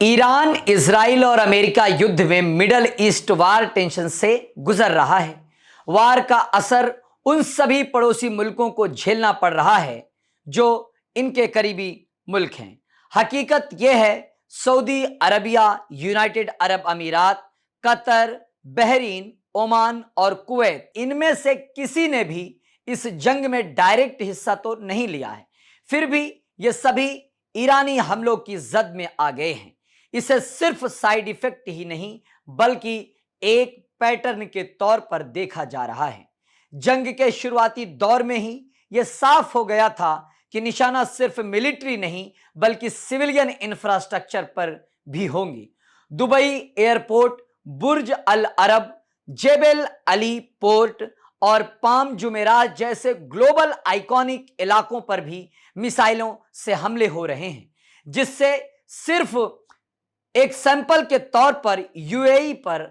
Iran, Israel और America युद्ध में मिडल ईस्ट वार टेंशन से गुजर रहा है। वार का असर उन सभी पड़ोसी मुल्कों को झेलना पड़ रहा है जो इनके करीबी मुल्क हैं। हकीकत यह है, सऊदी अरबिया, यूनाइटेड अरब अमीरात, कतर, बहरीन, ओमान और कुवैत, इनमें से किसी ने भी इस जंग में डायरेक्ट हिस्सा तो नहीं लिया है। फिर भी ये सभी ईरानी हमलों की जद में आ गए हैं। इसे सिर्फ साइड इफेक्ट ही नहीं बल्कि एक पैटर्न के तौर पर देखा जा रहा है। जंग के शुरुआती दौर में ही यह साफ हो गया था कि निशाना सिर्फ मिलिट्री नहीं बल्कि सिविलियन इंफ्रास्ट्रक्चर पर भी होंगी। दुबई एयरपोर्ट, बुर्ज अल अरब, जेबेल अली पोर्ट और पाम जुमेरात जैसे ग्लोबल आइकॉनिक इलाकों पर भी मिसाइलों से हमले हो रहे हैं, जिससे सिर्फ एक सैंपल के तौर पर यूएई पर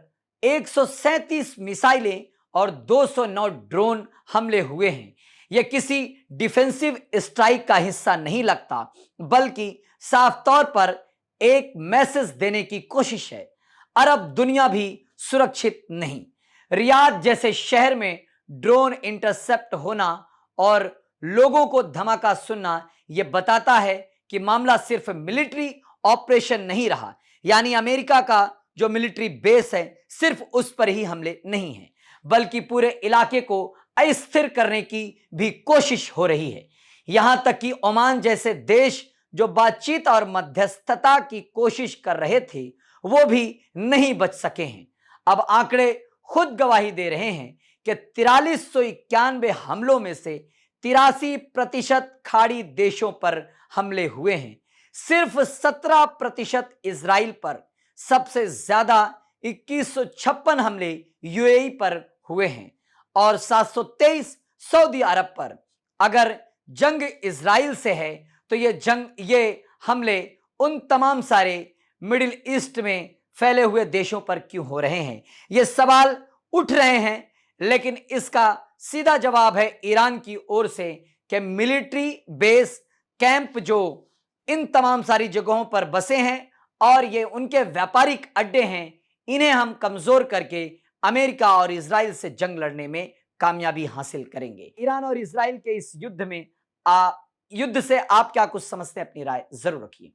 137 मिसाइलें और 209 ड्रोन हमले हुए हैं। यह किसी डिफेंसिव स्ट्राइक का हिस्सा नहीं लगता बल्कि साफ तौर पर एक मैसेज देने की कोशिश है। अरब दुनिया भी सुरक्षित नहीं। रियाद जैसे शहर में ड्रोन इंटरसेप्ट होना और लोगों को धमाका सुनना यह बताता है कि मामला सिर्फ मिलिट्री ऑपरेशन नहीं रहा, यानी अमेरिका का जो मिलिट्री बेस है सिर्फ उस पर ही हमले नहीं है बल्कि पूरे इलाके को अस्थिर करने की भी कोशिश हो रही है। यहां तक कि ओमान जैसे देश जो बातचीत और मध्यस्थता की कोशिश कर रहे थे वो भी नहीं बच सके हैं। अब आंकड़े खुद गवाही दे रहे हैं कि 4391 हमलों में से 83% खाड़ी देशों पर हमले हुए हैं। सिर्फ 17% इजराइल पर, सबसे ज्यादा 2156 हमले यूएई पर हुए हैं और 723 सऊदी अरब पर। अगर जंग इजराइल से है तो ये हमले उन तमाम सारे मिडिल ईस्ट में फैले हुए देशों पर क्यों हो रहे हैं, ये सवाल उठ रहे हैं। लेकिन इसका सीधा जवाब है ईरान की ओर से कि मिलिट्री बेस कैंप जो इन तमाम सारी जगहों पर बसे हैं और ये उनके व्यापारिक अड्डे हैं, इन्हें हम कमजोर करके अमेरिका और इजराइल से जंग लड़ने में कामयाबी हासिल करेंगे। ईरान और इजराइल के इस युद्ध से आप क्या कुछ समझते हैं, अपनी राय जरूर रखिए।